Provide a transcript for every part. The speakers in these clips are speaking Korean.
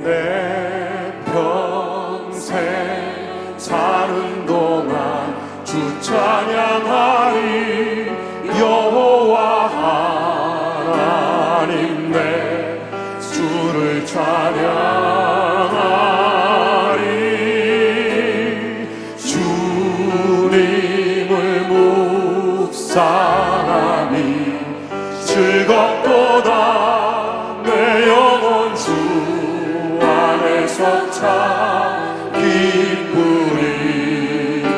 내 평생 사는 동안 주 찬양하리. 여호와 하나님 내 주를 찬양하리. 주님을 묵상함이 즐겁도다. 내 영혼 주 안에서 참 기쁘리.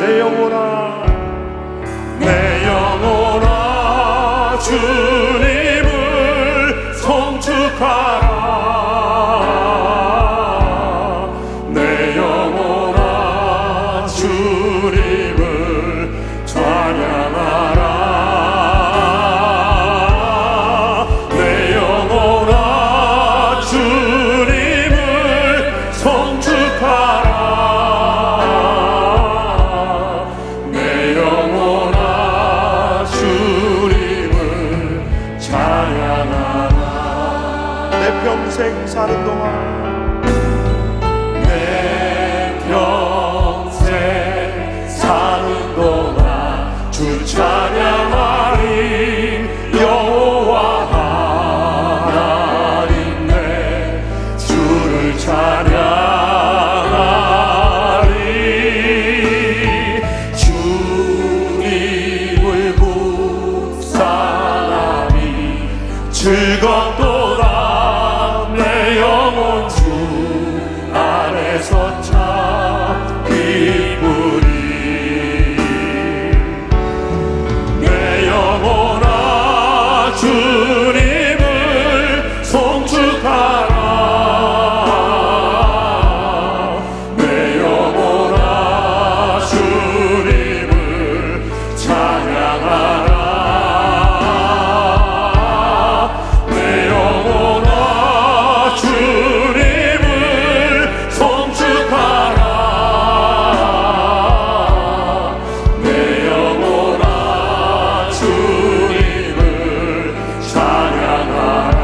내 영혼아, 내 영혼아, 주님을 송축하라. 내 영혼아, 주님을 찬양하라. 내 영혼아, 주님을 송축하라. 내 영혼아, 주님을 찬양하라. 내 평생 사는 동안, 내 평생 사는 동안 주 찬양하리. 여호와 하나님 내 주를 찬양하리. 주님을 묵상함이 즐겁도다. 내 영혼 주 안에서 참 기쁘리. 내 영혼아, 주님을 송축하라. 내 영혼아, 주님을 찬양하라. 내 영혼아, 주님을 송축하라. 내 영혼아, 주님을 찬양하라.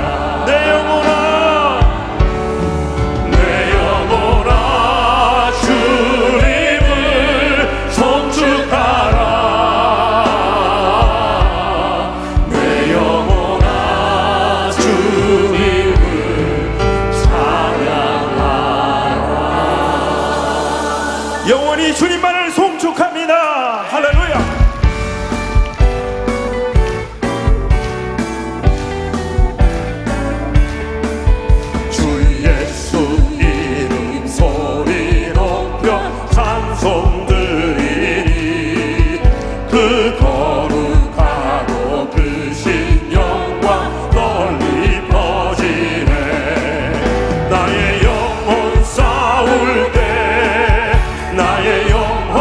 내 영혼아, 내 영혼아, 주님을 송축하라. 내 영혼아, 주님을 찬양하라. 영원히 주님만을 송축합니다. 할렐루야. 주 예수 이름 소리 높여 찬송 드리리. 그 거룩하고 크신 영광 널리 퍼지네. 나의 영혼 싸울 때, 나의 영혼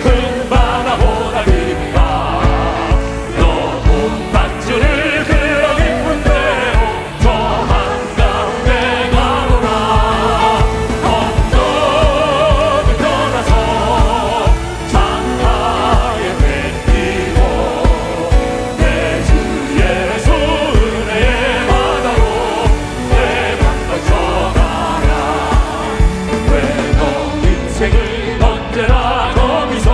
큰 바다보다 깊다. 너무 밧줄을 그러 깊은 대로 저 한가운데 가노라. 언덕을 떠나서 창가에 뱉기고 내 주 예수 은혜의 바다로 내 맘 던져가라. 왜 너 인생을 언제나 거기서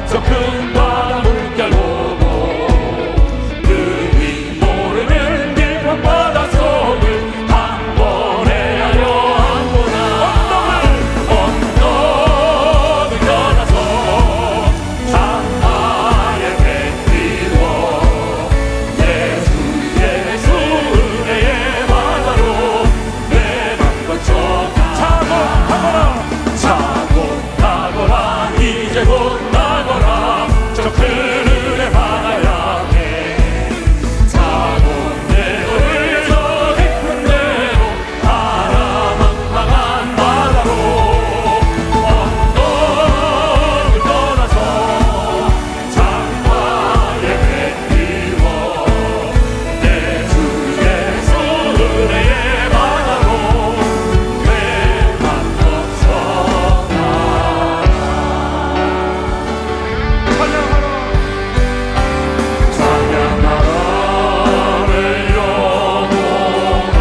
저 큰 바다 물결 보고 그 위 모르는 깊은 바닷속을 한 번에 하려 하구나. 언덕을 떠나서 창가에 뱉기워 내 주 예수 은혜의 바다로 내 맘 던져가라. 차고 이제 곧 나거라. 저 큰 은혜 바다 향해 차고 내어를 저 깊은 데로 바라망망한 바다로 언덕을 떠나서 창가에 뱉기워 내 주 예수 은혜의 바다로 내 맘 던져가라. 찬양하라 내 영혼아.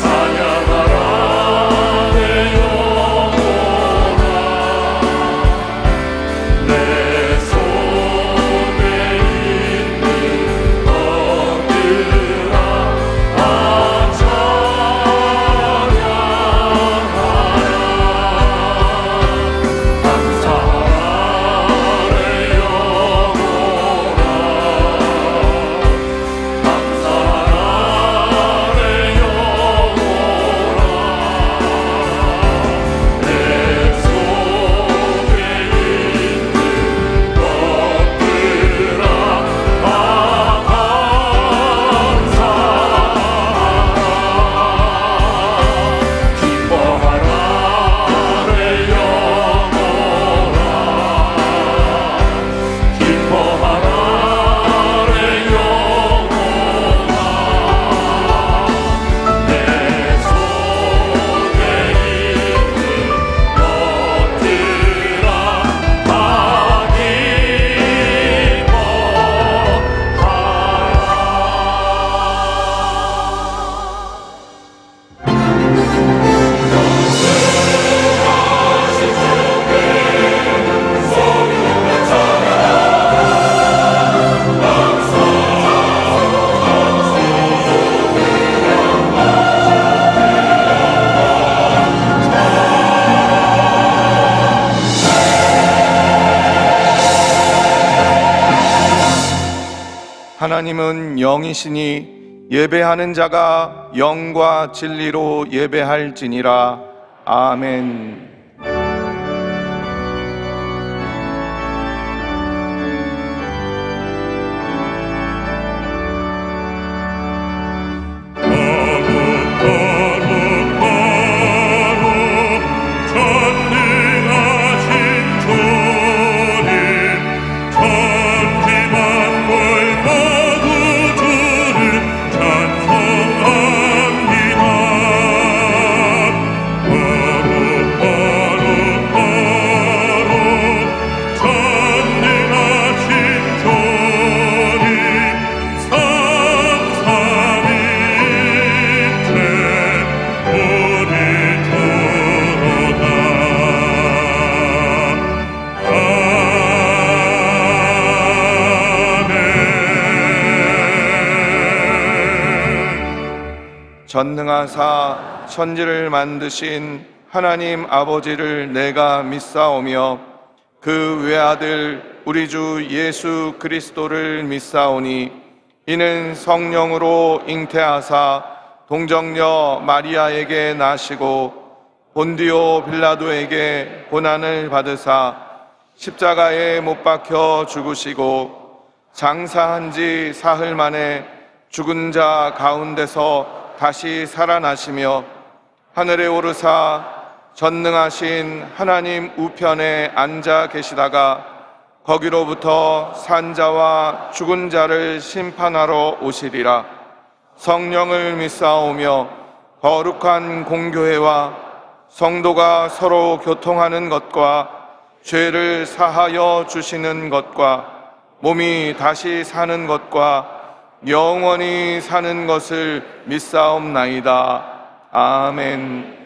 찬양하라 내 영혼아. 내 손에 있는 것들아 찬양하라. 감사하라 내 영혼아. 감사하라 내 영혼아. 내 속에 있는 것들아 다 감사하라. 기뻐하라 내 영혼아. 기뻐하라 내 영혼아. 내 속에 있는 것들아 다 하나님은 영이시니 예배하는 자가 영과 진리로 예배할지니라. 아멘. 전능하신 주님 천지 만물 모두 주를 찬송합니다. 전능하사 천지를 만드신 하나님 아버지를 내가 믿사오며 그 외아들 우리 주 예수 그리스도를 믿사오니 이는 성령으로 잉태하사 동정녀 마리아에게 나시고 본디오 빌라도에게 고난을 받으사 십자가에 못 박혀 죽으시고 장사한 지 사흘 만에 죽은 자 가운데서 다시 살아나시며 하늘에 오르사 전능하신 하나님 우편에 앉아 계시다가 거기로부터 산자와 죽은 자를 심판하러 오시리라. 성령을 믿사오며 거룩한 공교회와 성도가 서로 교통하는 것과 죄를 사하여 주시는 것과 몸이 다시 사는 것과 영원히 사는 것을 믿사옵나이다. 아멘.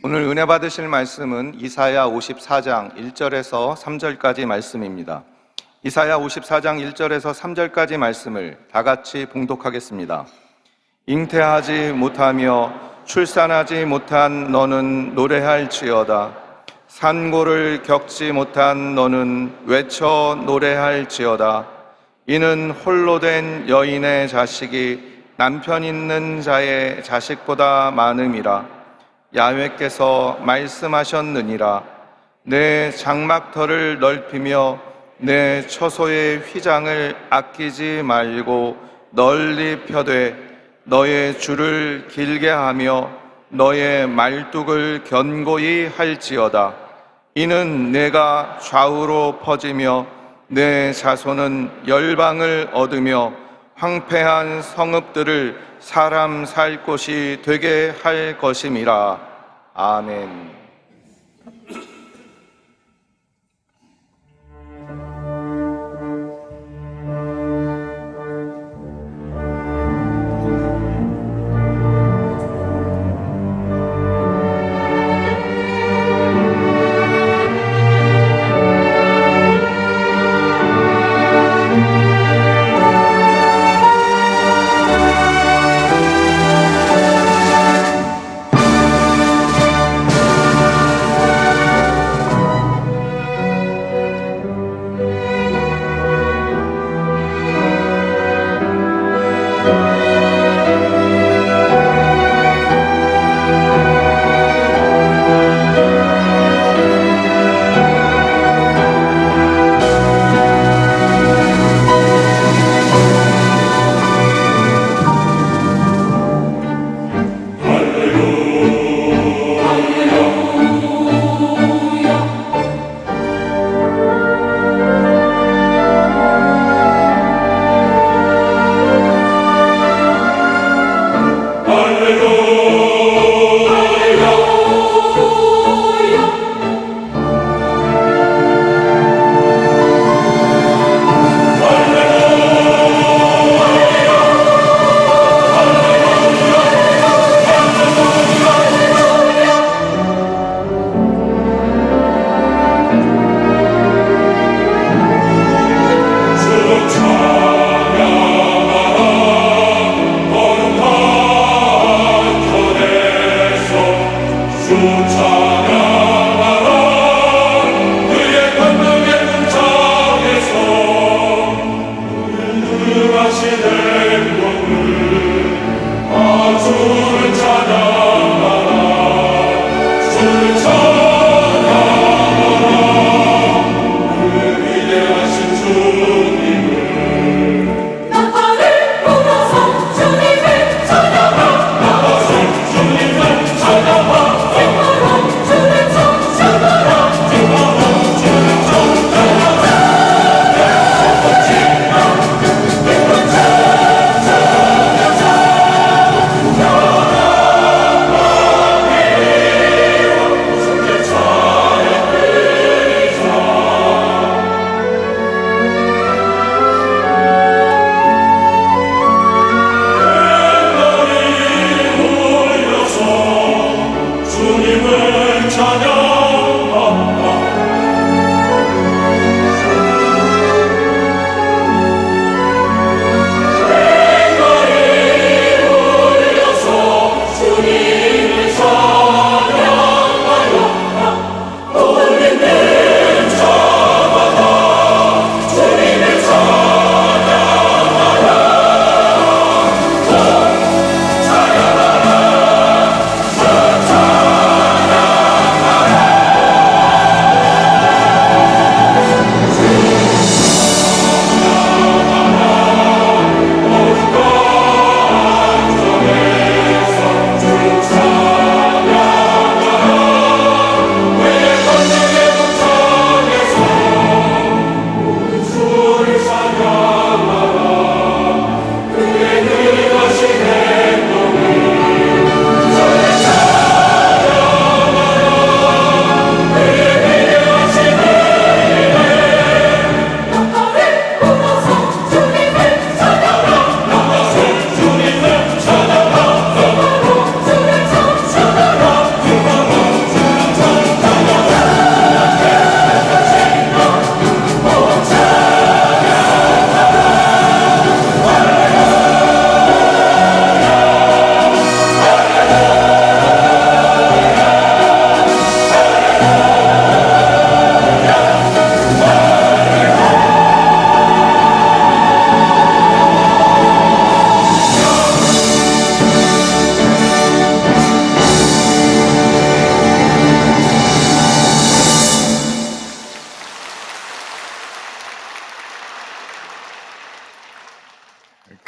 오늘 은혜 받으실 말씀은 이사야 54장 1절에서 3절까지 말씀입니다. 이사야 54장 1절에서 3절까지 말씀을 다 같이 봉독하겠습니다. 잉태하지 못하며 출산하지 못한 너는 노래할지어다. 산고를 겪지 못한 너는 외쳐 노래할지어다. 이는 홀로 된 여인의 자식이 남편 있는 자의 자식보다 많음이라. 야훼께서 말씀하셨느니라. 내 장막터를 넓히며 내 처소의 휘장을 아끼지 말고 널리 펴되 너의 줄을 길게 하며 너의 말뚝을 견고히 할지어다. 이는 내가 좌우로 퍼지며 내 자손은 열방을 얻으며 황폐한 성읍들을 사람 살 곳이 되게 할 것임이라. 아멘.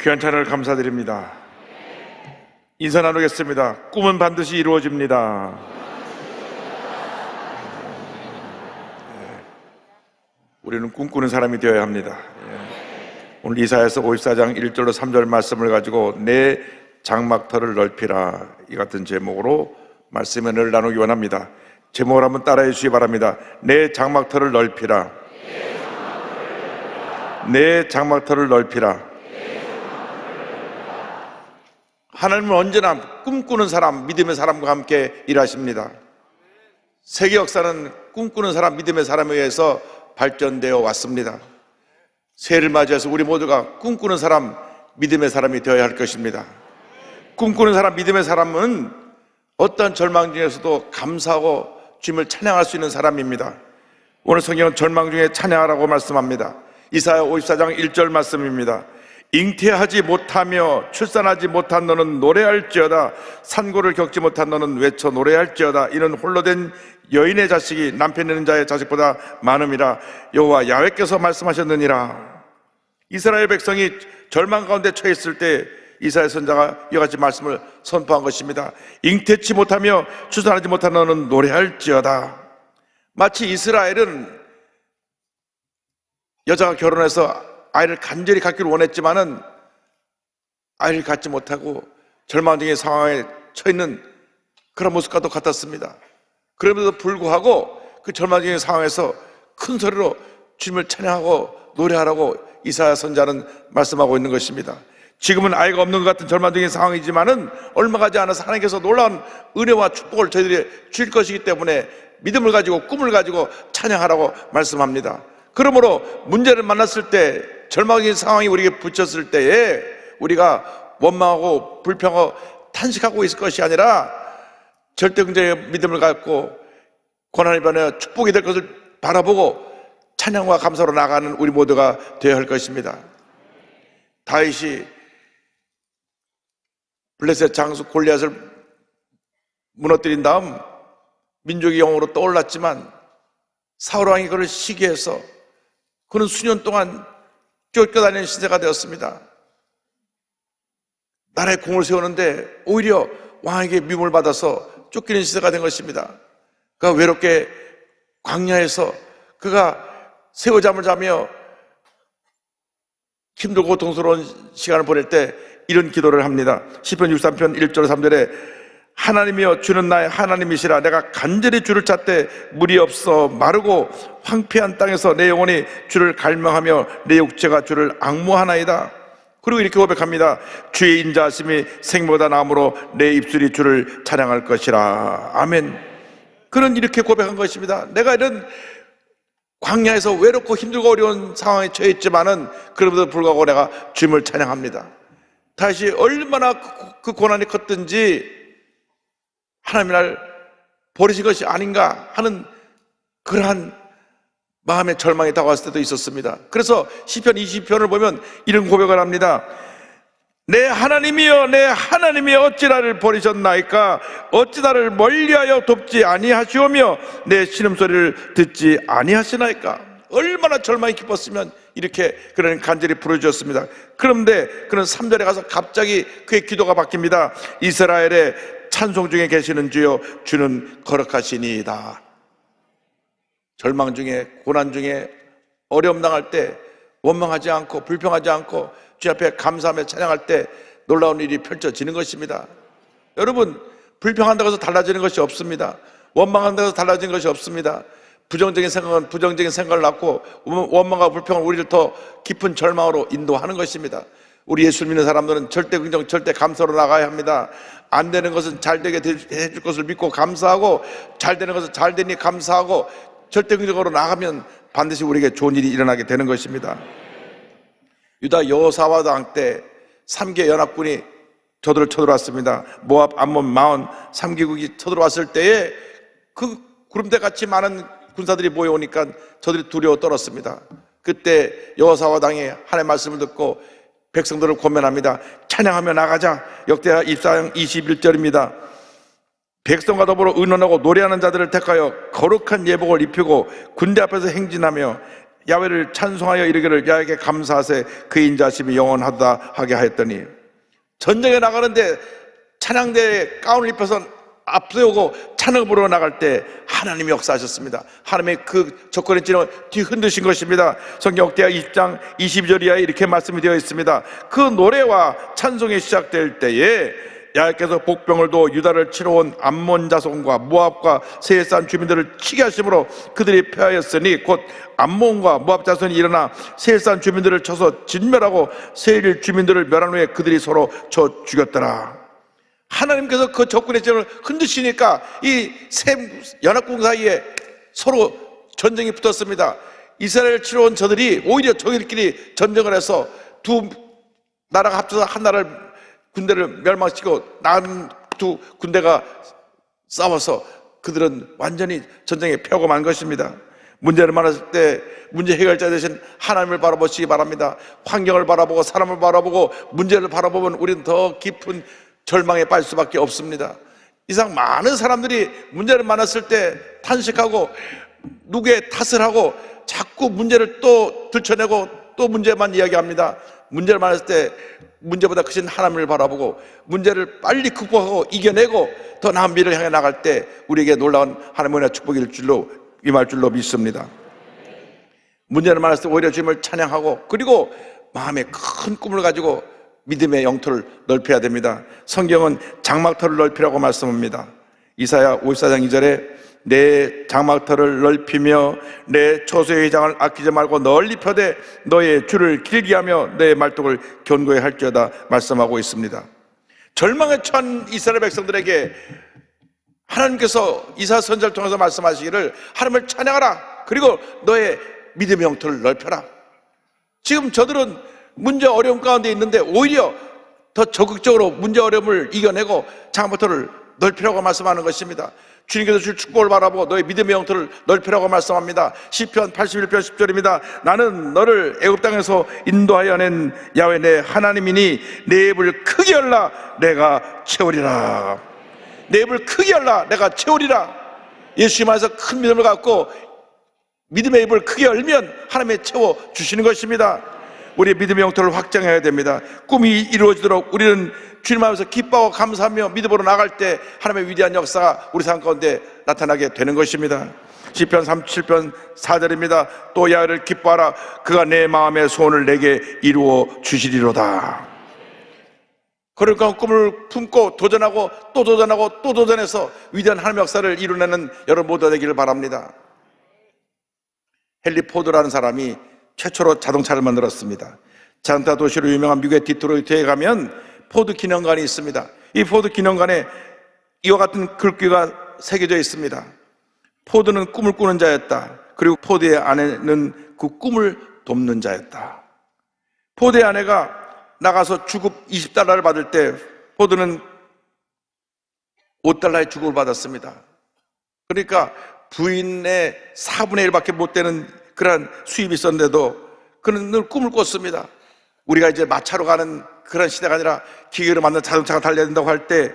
귀한 찬양을 감사드립니다. 인사 나누겠습니다. 꿈은 반드시 이루어집니다. 우리는 꿈꾸는 사람이 되어야 합니다. 오늘 이사야서 54장 1절로 3절 말씀을 가지고 내 장막터를 넓히라, 이 같은 제목으로 말씀을 나누기 원합니다. 제목을 한번 따라해 주시기 바랍니다. 내 장막터를 넓히라. 내 장막터를 넓히라. 하나님은 언제나 꿈꾸는 사람, 믿음의 사람과 함께 일하십니다. 세계 역사는 꿈꾸는 사람, 믿음의 사람에 의해서 발전되어 왔습니다. 새해를 맞이해서 우리 모두가 꿈꾸는 사람, 믿음의 사람이 되어야 할 것입니다. 꿈꾸는 사람, 믿음의 사람은 어떠한 절망 중에서도 감사하고 주님을 찬양할 수 있는 사람입니다. 오늘 성경은 절망 중에 찬양하라고 말씀합니다. 이사야 54장 1절 말씀입니다. 잉태하지 못하며 출산하지 못한 너는 노래할지어다. 산고를 겪지 못한 너는 외쳐 노래할지어다. 이는 홀로 된 여인의 자식이 남편 있는 자의 자식보다 많음이라. 여호와 야훼께서 말씀하셨느니라. 이스라엘 백성이 절망 가운데 처해 있을 때 이사야 선지자가 이와 같이 말씀을 선포한 것입니다. 잉태치 못하며 출산하지 못한 너는 노래할지어다. 마치 이스라엘은 여자가 결혼해서 아이를 간절히 갖기를 원했지만은 아이를 갖지 못하고 절망적인 상황에 처해 있는 그런 모습과도 같았습니다. 그럼에도 불구하고 그 절망적인 상황에서 큰 소리로 주님을 찬양하고 노래하라고 이사야 선지자는 말씀하고 있는 것입니다. 지금은 아이가 없는 것 같은 절망적인 상황이지만은 얼마 가지 않아서 하나님께서 놀라운 은혜와 축복을 저희들이 주실 것이기 때문에 믿음을 가지고 꿈을 가지고 찬양하라고 말씀합니다. 그러므로 문제를 만났을 때, 절망적인 상황이 우리에게 붙였을 때에 우리가 원망하고 불평하고 탄식하고 있을 것이 아니라 절대 긍정의 믿음을 갖고 고난이 변해 축복이 될 것을 바라보고 찬양과 감사로 나가는 우리 모두가 되어야 할 것입니다. 다윗이 블레셋 장수 골리앗을 무너뜨린 다음 민족의 영웅으로 떠올랐지만 사울 왕이 그를 시기해서 그는 수년 동안 쫓겨다니는 신세가 되었습니다. 나라에 공을 세우는데 오히려 왕에게 미움을 받아서 쫓기는 시대가 된 것입니다. 그가 외롭게 광야에서 그가 새우잠을 자며 힘들고 고통스러운 시간을 보낼 때 이런 기도를 합니다. 시편 63편 1절 3절에 하나님이여 주는 나의 하나님이시라. 내가 간절히 주를 찾되 물이 없어 마르고 황폐한 땅에서 내 영혼이 주를 갈망하며 내 육체가 주를 앙모하나이다. 그리고 이렇게 고백합니다. 주의 인자하심이 생보다 나음으로 내 입술이 주를 찬양할 것이라. 아멘. 그는 이렇게 고백한 것입니다. 내가 이런 광야에서 외롭고 힘들고 어려운 상황에 처해 있지만은 그럼에도 불구하고 내가 주님을 찬양합니다. 다시 얼마나 그 고난이 컸든지 하나님이 날 버리신 것이 아닌가 하는 그러한 마음의 절망이 다가왔을 때도 있었습니다. 그래서 시편 20편을 보면 이런 고백을 합니다. 내 하나님이여 내 하나님이여 어찌 나를 버리셨나이까. 어찌 나를 멀리하여 돕지 아니하시오며 내 신음소리를 듣지 아니하시나이까. 얼마나 절망이 깊었으면 이렇게 그는 간절히 부르짖었습니다. 그런데 그는 3절에 가서 갑자기 그의 기도가 바뀝니다. 이스라엘의 찬송 중에 계시는 주여 주는 거룩하시니이다. 절망 중에 고난 중에 어려움 당할 때 원망하지 않고 불평하지 않고 주 앞에 감사하며 찬양할 때 놀라운 일이 펼쳐지는 것입니다. 여러분, 불평한다고 해서 달라지는 것이 없습니다. 원망한다고 해서 달라지는 것이 없습니다. 부정적인 생각은 부정적인 생각을 낳고 원망과 불평은 우리를 더 깊은 절망으로 인도하는 것입니다. 우리 예수 믿는 사람들은 절대 긍정, 절대 감사로 나가야 합니다. 안 되는 것은 잘 되게 해줄 것을 믿고 감사하고 잘 되는 것은 잘 되니 감사하고 절대 긍정으로 나가면 반드시 우리에게 좋은 일이 일어나게 되는 것입니다. 유다 여호사밧 왕 때 3개 연합군이 저들을 쳐들어왔습니다. 모압, 암몬, 마온 3개국이 쳐들어왔을 때에 그 구름대 같이 많은 군사들이 모여오니까 저들이 두려워 떨었습니다. 그때 여호사밧 왕이 하나님의 말씀을 듣고 백성들을 권면합니다. 찬양하며 나가자. 역대하 24장 21절입니다. 백성과 더불어 의논하고 노래하는 자들을 택하여 거룩한 예복을 입히고 군대 앞에서 행진하며 야훼를 찬송하여 이르기를 야훼에게 감사하세 그 인자심이 영원하다 하게 하였더니 전쟁에 나가는데 찬양대에 가운을 입혀서 앞세우고 찬양을 부르러 나갈 때 하나님이 역사하셨습니다. 하나님의 그 조건의 찌를 뒤흔드신 것입니다. 성경대학 20장 22절 이하에 이렇게 말씀이 되어 있습니다. 그 노래와 찬송이 시작될 때에 야훼께서 복병을 두어 유다를 치러 온 암몬 자손과 모압과 세일산 주민들을 치게 하심으로 그들이 패하였으니 곧 암몬과 모압 자손이 일어나 세일산 주민들을 쳐서 진멸하고 세일 주민들을 멸한 후에 그들이 서로 쳐 죽였더라. 하나님께서 그 적군의 진을 흔드시니까 이 세 연합국 사이에 서로 전쟁이 붙었습니다. 이스라엘을 치러 온 저들이 오히려 저희들끼리 전쟁을 해서 두 나라가 합쳐서 한 나라를 군대를 멸망시키고 남은 두 군대가 싸워서 그들은 완전히 전쟁에 패하고 만 것입니다. 문제를 만났을 때 문제 해결자 대신 하나님을 바라보시기 바랍니다. 환경을 바라보고 사람을 바라보고 문제를 바라보면 우리는 더 깊은 절망에 빠질 수밖에 없습니다. 이상 많은 사람들이 문제를 만났을 때 탄식하고 누구의 탓을 하고 자꾸 문제를 또 들춰내고 또 문제만 이야기합니다. 문제를 만났을 때 문제보다 크신 하나님을 바라보고 문제를 빨리 극복하고 이겨내고 더 나은 미래를 향해 나갈 때 우리에게 놀라운 하나님의 은혜와 축복일 줄로 임할 줄로 믿습니다. 문제를 만났을 때 오히려 주님을 찬양하고 그리고 마음에 큰 꿈을 가지고 믿음의 영토를 넓혀야 됩니다. 성경은 장막터를 넓히라고 말씀합니다. 이사야 54장 2절에 내 장막터를 넓히며 내 초소의 회장을 아끼지 말고 널리 펴되 너의 줄을 길게 하며 너의 말뚝을 견고히 할지어다 말씀하고 있습니다. 절망에 처한 이스라엘 백성들에게 하나님께서 이사야 선지자를 통해서 말씀하시기를 하나님을 찬양하라. 그리고 너의 믿음의 영토를 넓혀라. 지금 저들은 문제 어려움 가운데 있는데 오히려 더 적극적으로 문제 어려움을 이겨내고 장막터를 넓히라고 말씀하는 것입니다. 주님께서 줄 축복을 바라보고 너의 믿음의 영토를 넓히라고 말씀합니다. 시편 81편 10절입니다. 나는 너를 애굽 땅에서 인도하여 낸 야훼 내 하나님이니 내 입을 크게 열라 내가 채우리라. 내 입을 크게 열라 내가 채우리라. 예수님 안에서 큰 믿음을 갖고 믿음의 입을 크게 열면 하나님이 채워주시는 것입니다. 우리의 믿음의 영토를 확장해야 됩니다. 꿈이 이루어지도록 우리는 주님 앞에서 기뻐하고 감사하며 믿음으로 나갈 때 하나님의 위대한 역사가 우리 삶 가운데 나타나게 되는 것입니다. 시편 37편 4절입니다. 또 야훼를 기뻐하라 그가 내 마음의 소원을 내게 이루어 주시리로다. 그러니까 꿈을 품고 도전하고 또 도전하고 또 도전해서 위대한 하나님의 역사를 이루내는 여러분 모두 되기를 바랍니다. 헨리 포드라는 사람이 최초로 자동차를 만들었습니다. 자동차 도시로 유명한 미국의 디트로이트에 가면 포드 기념관이 있습니다. 이 포드 기념관에 이와 같은 글귀가 새겨져 있습니다. 포드는 꿈을 꾸는 자였다. 그리고 포드의 아내는 그 꿈을 돕는 자였다. 포드의 아내가 나가서 주급 $20를 받을 때 포드는 $5의 주급을 받았습니다. 그러니까 부인의 4분의 1밖에 못 되는 그런 수입이 있었는데도 그는 늘 꿈을 꿨습니다. 우리가 이제 마차로 가는 그런 시대가 아니라 기계로 만든 자동차가 달려야 된다고 할 때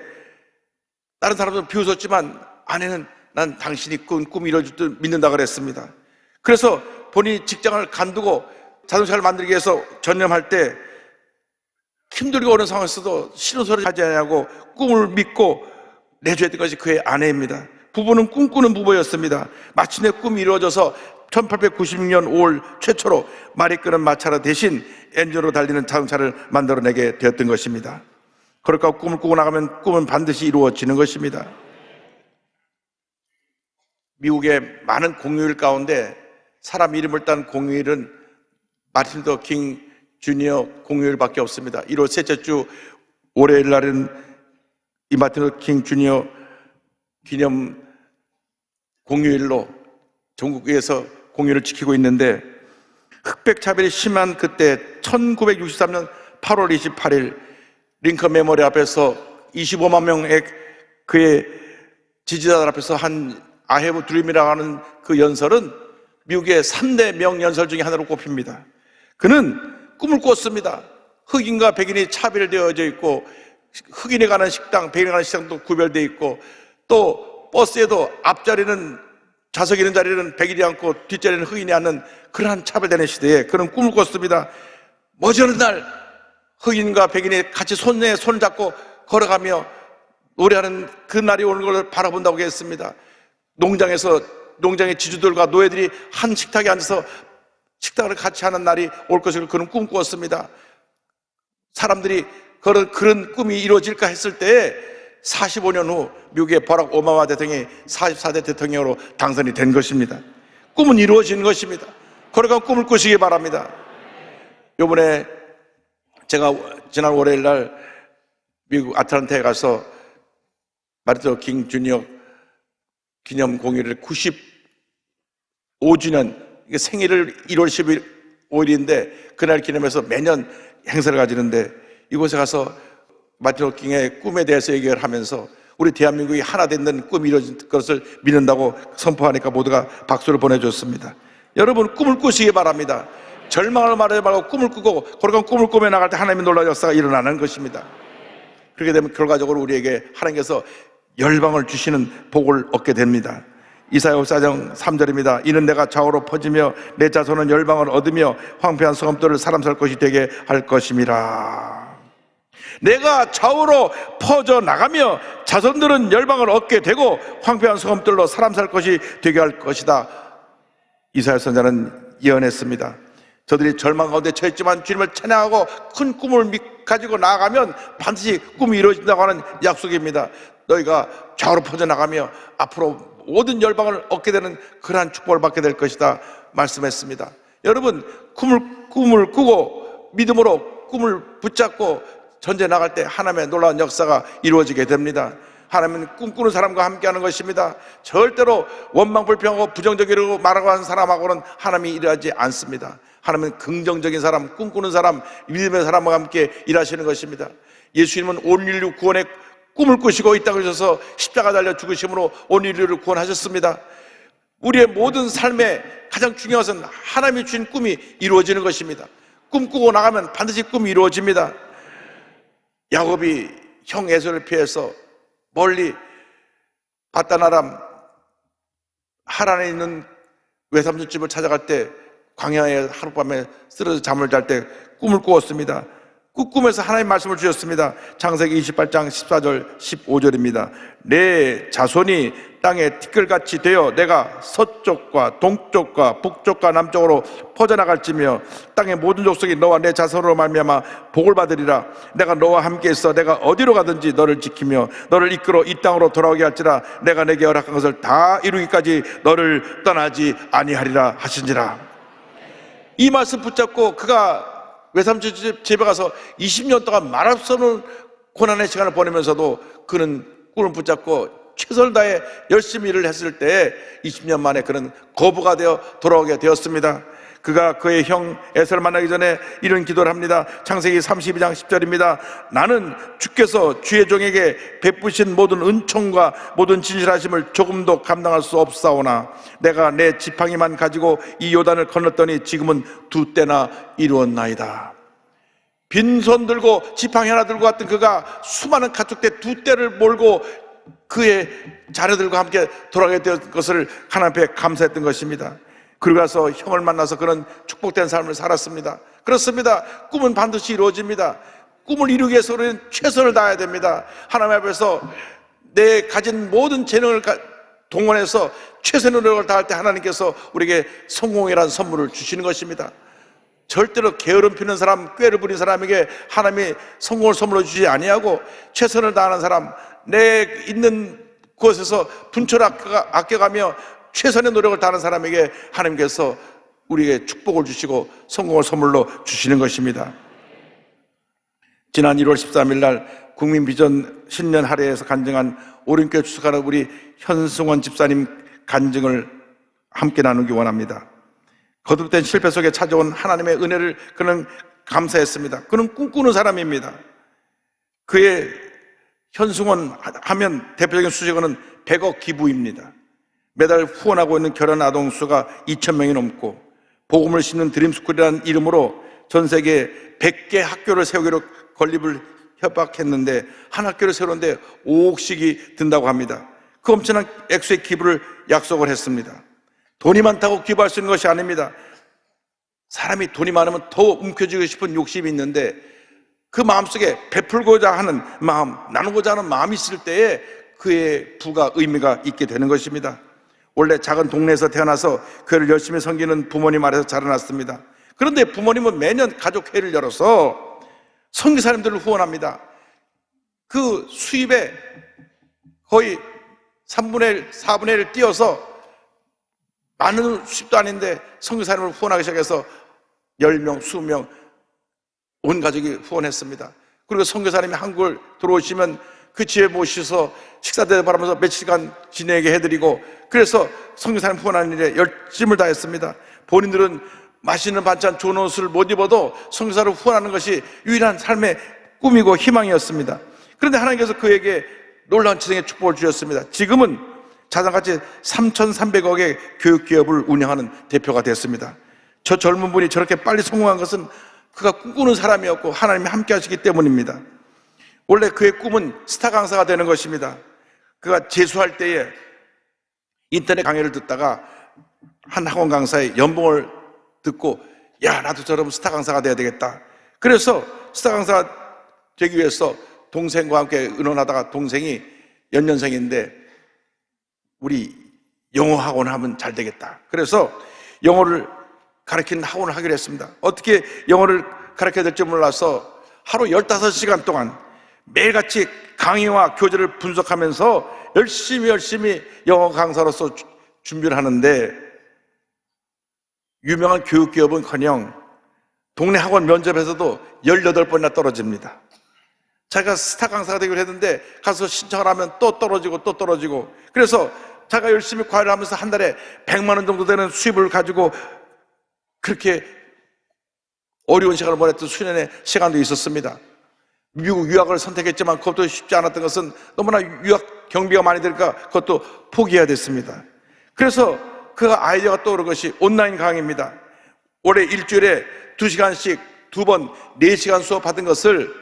다른 사람들은 비웃었지만 아내는 난 당신이 꾼 꿈이 이루어질 줄 믿는다 그랬습니다. 그래서 본인이 직장을 간두고 자동차를 만들기 위해서 전념할 때 힘들고 어려운 상황에서도 싫은 소리 하지 않냐고 꿈을 믿고 내줘야 될 것이 그의 아내입니다. 부부는 꿈꾸는 부부였습니다. 마침내 꿈이 이루어져서 1896년 5월 최초로 말이 끄는 마차라 대신 엔진으로 달리는 자동차를 만들어내게 되었던 것입니다. 그러니까 꿈을 꾸고 나가면 꿈은 반드시 이루어지는 것입니다. 미국의 많은 공휴일 가운데 사람 이름을 딴 공휴일은 마틴 루터 킹 주니어 공휴일밖에 없습니다. 1월 셋째 주 월요일 날은 이 마틴 루터 킹 주니어 기념 공휴일로 전국에서 공휴일을 지키고 있는데 흑백 차별이 심한 그때 1963년 8월 28일 링컨 메모리 앞에서 25만 명의 그의 지지자들 앞에서 한 I have a dream이라고 하는 그 연설은 미국의 3대 명연설 중에 하나로 꼽힙니다. 그는 꿈을 꿨습니다. 흑인과 백인이 차별되어져 있고 흑인이 가는 식당, 백인이 가는 식당도 구별되어 있고 또 버스에도 앞자리는 좌석에 있는 자리는 백인이 앉고 뒷자리는 흑인이 앉는 그러한 차별되는 시대에 그런 꿈을 꿨습니다. 머지않은 날 흑인과 백인이 같이 손에 손을 잡고 걸어가며 노래하는 그 날이 오는 걸 바라본다고 했습니다. 농장의 지주들과 노예들이 한 식탁에 앉아서 식탁을 같이 하는 날이 올 것을 그런 꿈 꾸었습니다. 사람들이 그런 꿈이 이루어질까 했을 때에 45년 후 미국의 버락 오바마 대통령이 44대 대통령으로 당선이 된 것입니다. 꿈은 이루어진 것입니다. 그러니까 꿈을 꾸시기 바랍니다. 이번에 제가 지난 월요일 날 미국 아틀란타에 가서 마르틴 루터 킹 주니어 기념 공휴일 95주년 생일을 1월 15일인데 그날 기념해서 매년 행사를 가지는데 이곳에 가서 마틴 루터 킹의 꿈에 대해서 얘기를 하면서 우리 대한민국이 하나 되는 꿈이 이루어진 것을 믿는다고 선포하니까 모두가 박수를 보내줬습니다. 여러분 꿈을 꾸시기 바랍니다. 절망을 말하지 말고 꿈을 꾸고 그러니까 꿈을 꾸며 나갈 때 하나님의 놀라운 역사가 일어나는 것입니다. 그렇게 되면 결과적으로 우리에게 하나님께서 열방을 주시는 복을 얻게 됩니다. 이사야 54장 3절입니다. 이는 내가 좌우로 퍼지며 내 자손은 열방을 얻으며 황폐한 성읍들을 사람 살 것이 되게 할 것임이라. 내가 좌우로 퍼져 나가며 자손들은 열방을 얻게 되고 황폐한 성읍들로 사람 살 것이 되게 할 것이다. 이사야 선지자는 예언했습니다. 저들이 절망 가운데 처했지만 주님을 찬양하고 큰 꿈을 가지고 나아가면 반드시 꿈이 이루어진다고 하는 약속입니다. 너희가 좌우로 퍼져나가며 앞으로 모든 열방을 얻게 되는 그러한 축복을 받게 될 것이다 말씀했습니다. 여러분 꿈을 꾸고 믿음으로 꿈을 붙잡고 전제 나갈 때 하나님의 놀라운 역사가 이루어지게 됩니다. 하나님은 꿈꾸는 사람과 함께하는 것입니다. 절대로 원망불평하고 부정적이라고 말하고 하는 사람하고는 하나님이 일하지 않습니다. 하나님은 긍정적인 사람, 꿈꾸는 사람, 믿음의 사람과 함께 일하시는 것입니다. 예수님은 온 인류 구원의 꿈을 꾸시고 이 땅을 오셔서 십자가 달려 죽으심으로 온 인류를 구원하셨습니다. 우리의 모든 삶에 가장 중요한 것은 하나님이 주신 꿈이 이루어지는 것입니다. 꿈꾸고 나가면 반드시 꿈이 이루어집니다. 야곱이 형 에서를 피해서 멀리 바다나람 하란에 있는 외삼촌 집을 찾아갈 때 광야에 하룻밤에 쓰러져 잠을 잘 때 꿈을 꾸었습니다. 꿈에서 하나님 말씀을 주셨습니다. 창세기 28장 14절 15절입니다. 내 자손이 땅에 티끌같이 되어 내가 서쪽과 동쪽과 북쪽과 남쪽으로 퍼져나갈지며 땅의 모든 족속이 너와 내 자손으로 말미암아 복을 받으리라. 내가 너와 함께 있어 내가 어디로 가든지 너를 지키며 너를 이끌어 이 땅으로 돌아오게 할지라. 내가 내게 허락한 것을 다 이루기까지 너를 떠나지 아니하리라 하신지라. 이 말씀 붙잡고 그가 외삼촌 집에 가서 20년 동안 말할 수 없는 고난의 시간을 보내면서도 그는 꿈을 붙잡고 최선을 다해 열심히 일을 했을 때 20년 만에 그는 거부가 되어 돌아오게 되었습니다. 그가 그의 형 에서를 만나기 전에 이런 기도를 합니다. 창세기 32장 10절입니다. 나는 주께서 주의 종에게 베푸신 모든 은총과 모든 진실하심을 조금도 감당할 수 없사오나 내가 내 지팡이만 가지고 이 요단을 건넜더니 지금은 2때나 이루었나이다. 빈손 들고 지팡이 하나 들고 갔던 그가 수많은 가축대 2대를 몰고 그의 자녀들과 함께 돌아가게 된 것을 하나님 앞에 감사했던 것입니다. 그러고 나서 형을 만나서 그런 축복된 삶을 살았습니다. 그렇습니다. 꿈은 반드시 이루어집니다. 꿈을 이루기 위해서 우리는 최선을 다해야 됩니다. 하나님 앞에서 내 가진 모든 재능을 동원해서 최선의 노력을 다할 때 하나님께서 우리에게 성공이라는 선물을 주시는 것입니다. 절대로 게으름 피는 사람, 꾀를 부린 사람에게 하나님이 성공을 선물로 주지 아니하고 최선을 다하는 사람, 내 있는 곳에서 분초를 아껴가며 최선의 노력을 다하는 사람에게 하나님께서 우리에게 축복을 주시고 성공을 선물로 주시는 것입니다. 지난 1월 13일 날 국민비전 신년 할애에서 간증한 오륜교회 출석하는 우리 현승원 집사님 간증을 함께 나누기 원합니다. 거듭된 실패 속에 찾아온 하나님의 은혜를 그는 감사했습니다. 그는 꿈꾸는 사람입니다. 그의 현승원 하면 대표적인 수식어는 100억 기부입니다. 매달 후원하고 있는 결혼 아동 수가 2,000명이 넘고 복음을 심는 드림스쿨이라는 이름으로 전 세계 100개 학교를 세우기로 건립을 협박했는데 한 학교를 세우는데 5억씩이 든다고 합니다. 그 엄청난 액수의 기부를 약속을 했습니다. 돈이 많다고 기부할 수 있는 것이 아닙니다. 사람이 돈이 많으면 더 움켜쥐고 싶은 욕심이 있는데 그 마음속에 베풀고자 하는 마음, 나누고자 하는 마음이 있을 때에 그의 부가 의미가 있게 되는 것입니다. 원래 작은 동네에서 태어나서 교회를 열심히 섬기는 부모님 아래서 자라났습니다. 그런데 부모님은 매년 가족회를 열어서 선교사님들을 후원합니다. 그 수입에 거의 3분의 1, 4분의 1을 띄어서 많은 수입도 아닌데 선교사님을 후원하기 시작해서 10명, 20명 온 가족이 후원했습니다. 그리고 선교사님이 한국을 들어오시면 그 집에 모셔서 식사 대접하면서 며칠간 지내게 해드리고 그래서 선교사님 후원하는 일에 열심을 다했습니다. 본인들은 맛있는 반찬, 좋은 옷을 못 입어도 선교사를 후원하는 것이 유일한 삶의 꿈이고 희망이었습니다. 그런데 하나님께서 그에게 놀라운 지성의 축복을 주셨습니다. 지금은 자산가치 3,300억의 교육기업을 운영하는 대표가 됐습니다. 저 젊은 분이 저렇게 빨리 성공한 것은 그가 꿈꾸는 사람이었고 하나님이 함께 하시기 때문입니다. 원래 그의 꿈은 스타 강사가 되는 것입니다. 그가 재수할 때에 인터넷 강의를 듣다가 한 학원 강사의 연봉을 듣고 야, 나도 저러면 스타 강사가 돼야 되겠다. 그래서 스타 강사가 되기 위해서 동생과 함께 의논하다가 동생이 연년생인데 우리 영어 학원 하면 잘 되겠다. 그래서 영어를 가르치는 학원을 하기로 했습니다. 어떻게 영어를 가르쳐야 될지 몰라서 하루 15시간 동안 매일같이 강의와 교재를 분석하면서 열심히 영어 강사로서 준비를 하는데 유명한 교육기업은커녕 동네 학원 면접에서도 18번이나 떨어집니다. 자기가 스타 강사가 되기로 했는데 가서 신청을 하면 또 떨어지고 그래서 자기가 열심히 과외를 하면서 한 달에 100만 원 정도 되는 수입을 가지고 그렇게 어려운 시간을 보냈던 수년의 시간도 있었습니다. 미국 유학을 선택했지만 그것도 쉽지 않았던 것은 너무나 유학 경비가 많이 들까 그것도 포기해야 됐습니다. 그래서 그 아이디어가 떠오른 것이 온라인 강의입니다. 올해 일주일에 2시간씩 2번 4시간 수업 받은 것을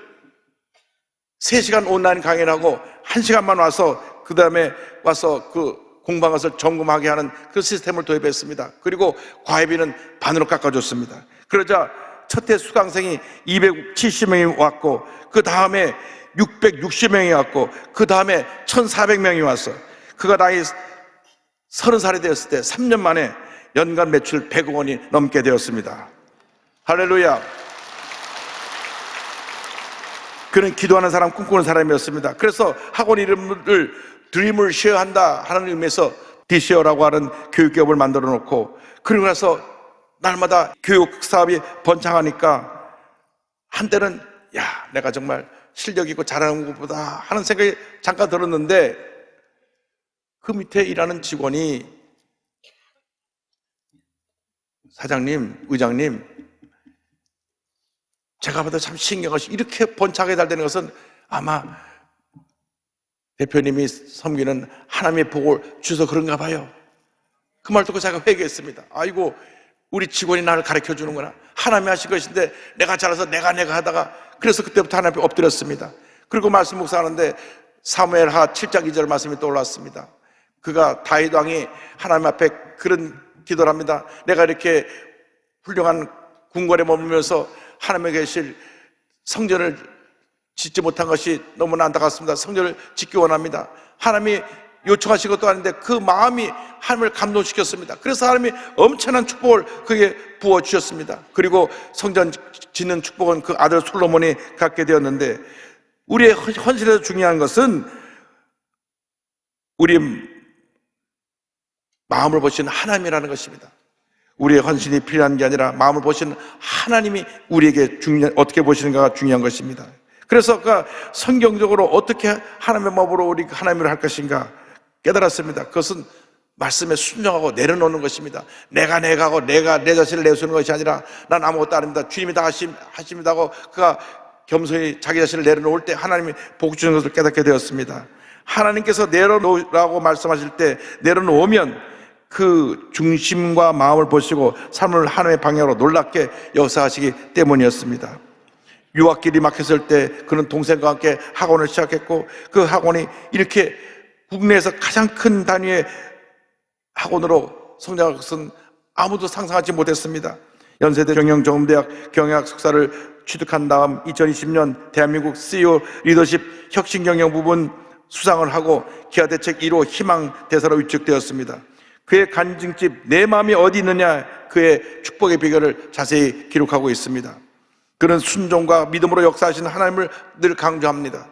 3시간 온라인 강의를 하고 1시간만 와서 그 다음에 와서 그 공부한 것을 점검하게 하는 그 시스템을 도입했습니다. 그리고 과외비는 반으로 깎아줬습니다. 그러자 첫 해 수강생이 270명이 왔고 그 다음에 660명이 왔고 그 다음에 1400명이 왔어. 그가 나이 30살이 되었을 때 3년 만에 연간 매출 100억 원이 넘게 되었습니다. 할렐루야. 그는 기도하는 사람, 꿈꾸는 사람이었습니다. 그래서 학원 이름을 드림을 쉐어한다 하는 의미에서 디쉐어라고 하는 교육기업을 만들어 놓고 그리고 나서 날마다 교육 사업이 번창하니까 한때는 야, 내가 정말 실력 있고 잘하는 것보다 하는 생각이 잠깐 들었는데 그 밑에 일하는 직원이 사장님, 의장님, 제가 봐도 참 신기하시 이렇게 번창하게 잘 되는 것은 아마 대표님이 섬기는 하나님의 복을 주셔서 그런가 봐요. 그 말 듣고 제가 회개했습니다. 아이고, 우리 직원이 나를 가르쳐 주는구나. 하나님이 하신 것인데 내가 잘해서 내가 하다가 그래서 그때부터 하나님 앞에 엎드렸습니다. 그리고 말씀 묵상하는데 사무엘하 7장 2절 말씀이 떠올랐습니다. 그가 다윗 왕이 하나님 앞에 그런 기도를 합니다. 내가 이렇게 훌륭한 궁궐에 머물면서 하나님에 계실 성전을 짓지 못한 것이 너무나 안타깝습니다. 성전을 짓기 원합니다. 하나님이 요청하신 것도 아닌데 그 마음이 하나님을 감동시켰습니다. 그래서 하나님이 엄청난 축복을 그에게 부어주셨습니다. 그리고 성전 짓는 축복은 그 아들 솔로몬이 갖게 되었는데 우리의 헌신에서 중요한 것은 우리의 마음을 보시는 하나님이라는 것입니다. 우리의 헌신이 필요한 게 아니라 마음을 보시는 하나님이 우리에게 어떻게 보시는가가 중요한 것입니다. 그래서 성경적으로 어떻게 하나님의 마음으로 우리 하나님을 할 것인가 깨달았습니다. 그것은 말씀에 순종하고 내려놓는 것입니다. 내가 하고 내가 내 자신을 내세우는 것이 아니라 난 아무것도 아닙니다. 주님이 다 하십니다 하고 그가 겸손히 자기 자신을 내려놓을 때 하나님이 복 주는 것을 깨닫게 되었습니다. 하나님께서 내려놓으라고 말씀하실 때 내려놓으면 그 중심과 마음을 보시고 삶을 하나님의 방향으로 놀랍게 역사하시기 때문이었습니다. 유학길이 막혔을 때 그는 동생과 함께 학원을 시작했고 그 학원이 이렇게 국내에서 가장 큰 단위의 학원으로 성장할 것은 아무도 상상하지 못했습니다. 연세대 경영정음대학 경영학 석사를 취득한 다음 2020년 대한민국 CEO 리더십 혁신경영 부분 수상을 하고 기아대책 1호 희망대사로 위촉되었습니다. 그의 간증집 내 마음이 어디 있느냐, 그의 축복의 비결을 자세히 기록하고 있습니다. 그는 순종과 믿음으로 역사하시는 하나님을 늘 강조합니다.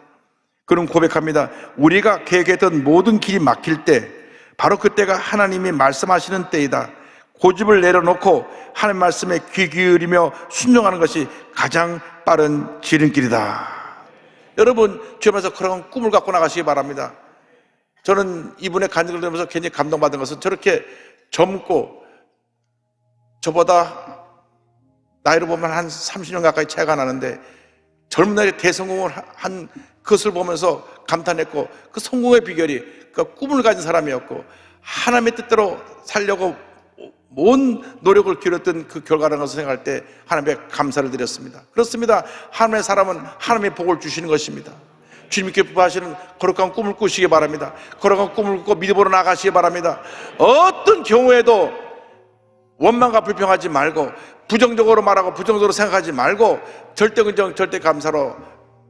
그는 고백합니다. 우리가 계획했던 모든 길이 막힐 때, 바로 그때가 하나님이 말씀하시는 때이다. 고집을 내려놓고 하나님 말씀에 귀 기울이며 순종하는 것이 가장 빠른 지름길이다. 여러분, 주님께서 그런 꿈을 갖고 나가시기 바랍니다. 저는 이분의 간증을 들으면서 굉장히 감동받은 것은, 저렇게 젊고 저보다 나이로 보면 한 30년 가까이 차이가 나는데 젊은 나이에 대성공을 한 그것을 보면서 감탄했고, 그 성공의 비결이 그 꿈을 가진 사람이었고 하나님의 뜻대로 살려고 온 노력을 기울였던 그 결과라는 것을 생각할 때 하나님께 감사를 드렸습니다. 그렇습니다. 하나님의 사람은 하나님의 복을 주시는 것입니다. 주님께 기뻐하시는 거룩한 꿈을 꾸시기 바랍니다. 거룩한 꿈을 꾸고 믿음으로 나가시기 바랍니다. 어떤 경우에도 원망과 불평하지 말고, 부정적으로 말하고 부정적으로 생각하지 말고, 절대 긍정, 절대 감사로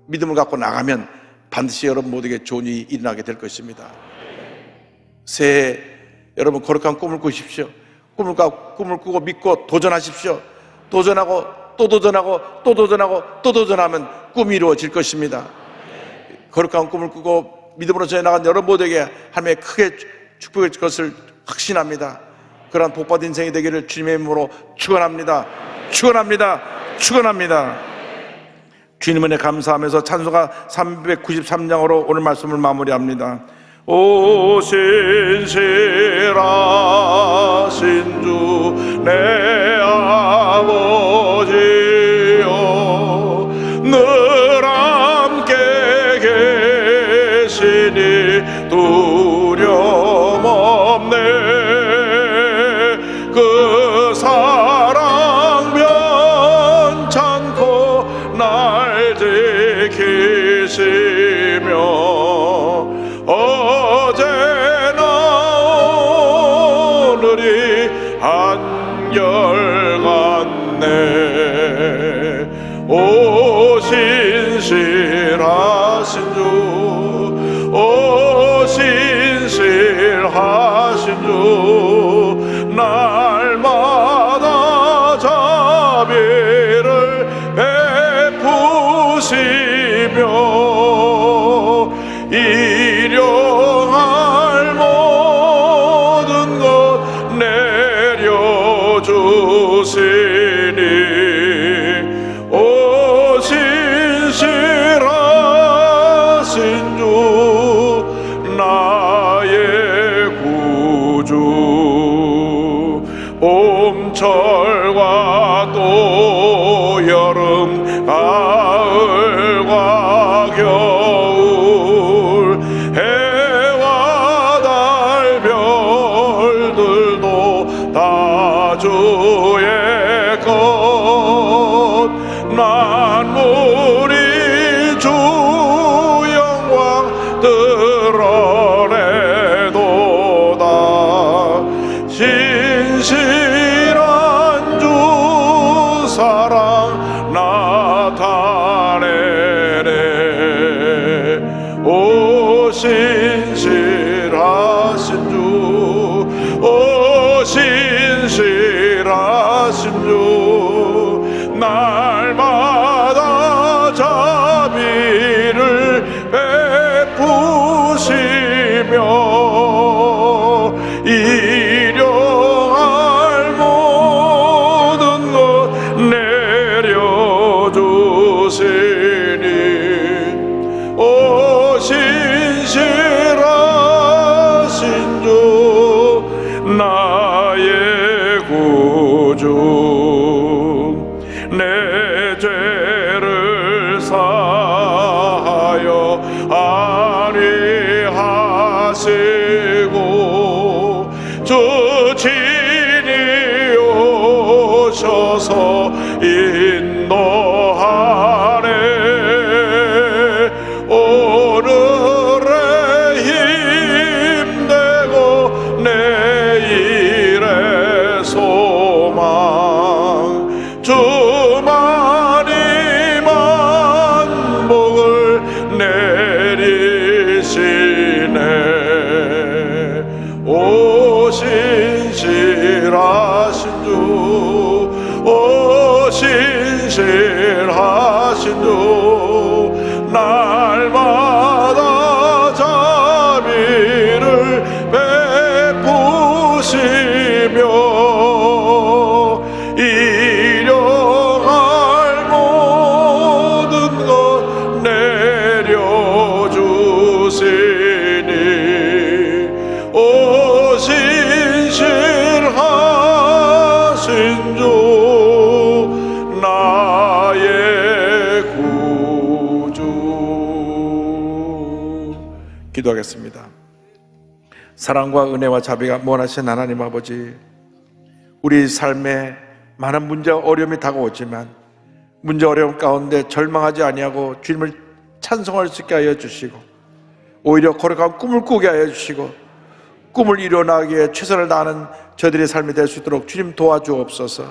믿음을 갖고 나가면 반드시 여러분 모두에게 좋은 일이 일어나게 될 것입니다. 새해 여러분 거룩한 꿈을 꾸십시오. 꿈을 꾸고 믿고 도전하십시오. 도전하고 또 도전하고 또 도전하고 또 도전하면 꿈이 이루어질 것입니다. 거룩한 꿈을 꾸고 믿음으로 전해나간 여러분 모두에게 하나님의 크게 축복할 것을 확신합니다. 그러한 복받은 인생이 되기를 주님의 이름으로 축원합니다. 축원합니다. 축원합니다. 주님 은혜 감사하면서 찬송가 393장으로 오늘 말씀을 마무리합니다. 오 신실하신 주 내 아버지여, 늘 함께 계시니 두려움 없네. 그 사랑 변찮고 날 지키시며 어제나 오늘이 한결같네. 오 신실하신 주, 오 신실하신 주, 날마다 자비를 베푸시며 일용할 모든 것 내려주시니 오 신실하신 주 나의 구주. 봄철과 또 여름 가을과 겨울, 해와 달 별들도 다 주의 것. 만물이 주 영광 드러내도다. 신실한 주 사랑 나타내네. 오 신실하신 주, 오 신실하신 주, 날마다 자비를 베푸시며 일용할 모든 것 내려주시니 오 신실하신 주 나의 구주. 내 죄를 사하여 안위하시고 주 친히 오셔서 인도하네. 오늘의 힘되고 내일의 오 신실하신 주, 오 신실하신 주, 날마다 자비를 베푸시며 일용할 모든 것 내려주시니 오 신실하신 주, 나의 구주. 기도하겠습니다. 사랑과 은혜와 자비가 무한하신 하나님 아버지, 우리 삶에 많은 문제와 어려움이 다가오지만 문제 어려움 가운데 절망하지 아니하고 주님을 찬송할 수 있게 하여 주시고, 오히려 거룩한 꿈을 꾸게 하여 주시고, 꿈을 이뤄나가기에 최선을 다하는 저들의 삶이 될 수 있도록 주님 도와주옵소서.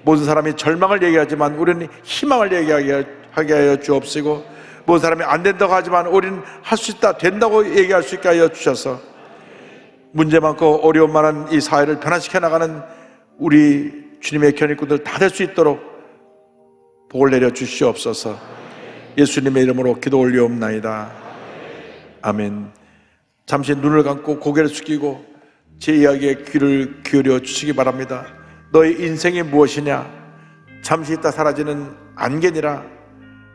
모든 사람이 절망을 얘기하지만 우리는 희망을 얘기하게 하여 주옵시고, 모든 사람이 안 된다고 하지만 우리는 할 수 있다, 된다고 얘기할 수 있게 하여 주셔서 문제 많고 어려움 많은 이 사회를 변화시켜 나가는 우리 주님의 견인꾼들 다 될 수 있도록 복을 내려 주시옵소서. 예수님의 이름으로 기도 올리옵나이다. 아멘. 잠시 눈을 감고 고개를 숙이고 제 이야기에 귀를 기울여 주시기 바랍니다. 너의 인생이 무엇이냐? 잠시 있다 사라지는 안개니라.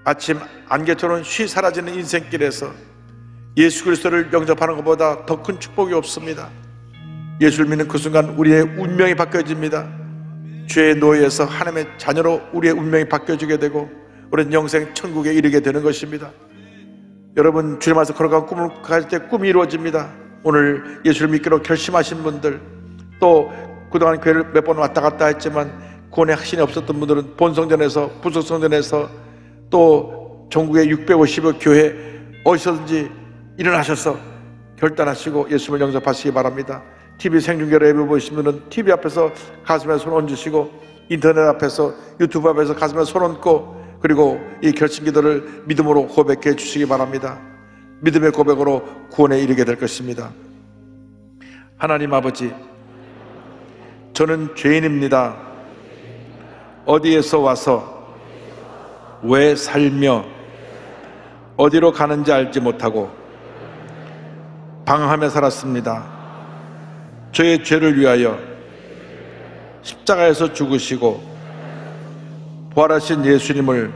아침 안개처럼 쉬 사라지는 인생길에서 예수 그리스도를 영접하는 것보다 더 큰 축복이 없습니다. 예수를 믿는 그 순간 우리의 운명이 바뀌어집니다. 죄의 노예에서 하나님의 자녀로 우리의 운명이 바뀌어지게 되고 우리는 영생 천국에 이르게 되는 것입니다. 여러분, 주님 앞에서 걸어간 꿈을 갈 때 꿈이 이루어집니다. 오늘 예수를 믿기로 결심하신 분들, 또 그동안 교회를 몇 번 왔다 갔다 했지만 구원의 확신이 없었던 분들은 본성전에서 부속성전에서 또 전국의 650여 교회 어디서든지 일어나셔서 결단하시고 예수를 영접하시기 바랍니다. TV 생중계로 예배 보시는 분은 TV 앞에서 가슴에 손 얹으시고, 인터넷 앞에서, 유튜브 앞에서 가슴에 손 얹고, 그리고 이 결심 기도를 믿음으로 고백해 주시기 바랍니다. 믿음의 고백으로 구원에 이르게 될 것입니다. 하나님 아버지, 저는 죄인입니다. 어디에서 와서 왜 살며 어디로 가는지 알지 못하고 방황하며 살았습니다. 저의 죄를 위하여 십자가에서 죽으시고 부활하신 예수님을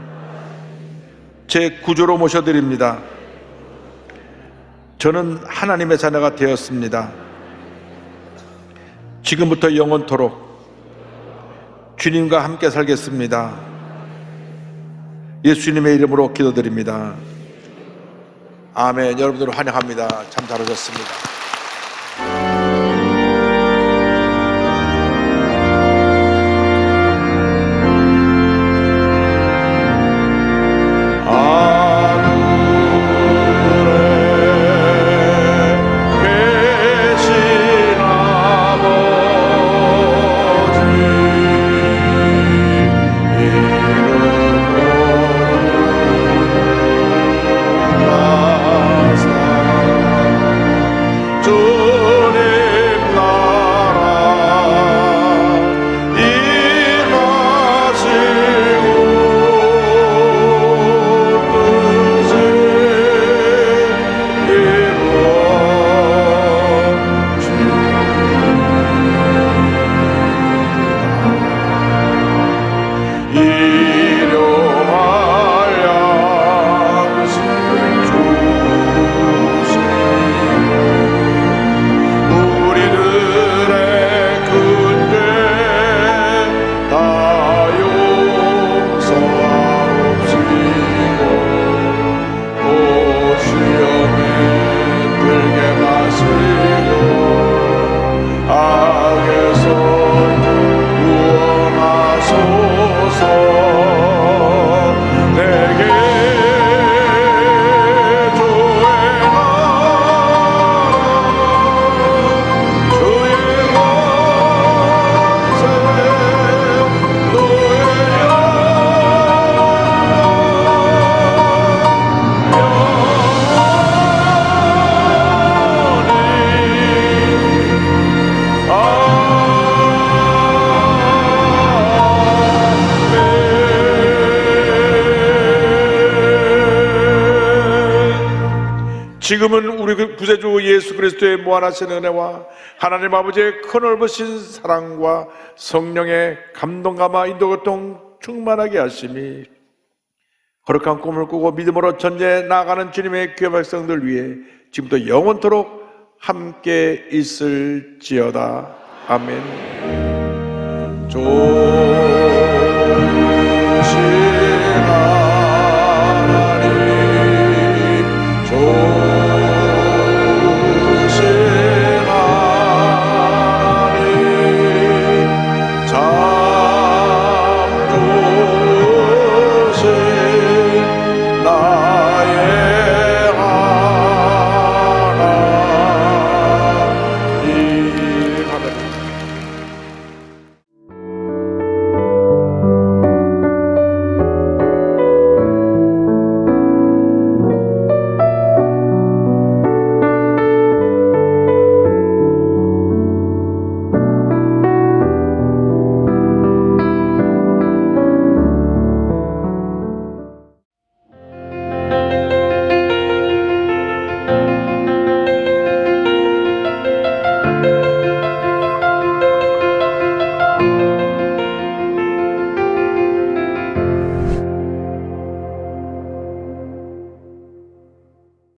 제 구주로 모셔드립니다. 저는 하나님의 자녀가 되었습니다. 지금부터 영원토록 주님과 함께 살겠습니다. 예수님의 이름으로 기도드립니다. 아멘. 여러분들 환영합니다. 참 잘하셨습니다. 지금은 우리 구세주 예수 그리스도의 무한하신 은혜와 하나님 아버지의 크넓으신 사랑과 성령의 감동감화 인도교통 충만하게 하심이 거룩한 꿈을 꾸고 믿음으로 전제해 나아가는 주님의 귀한 백성들 위해 지금부터 영원토록 함께 있을지어다. 아멘.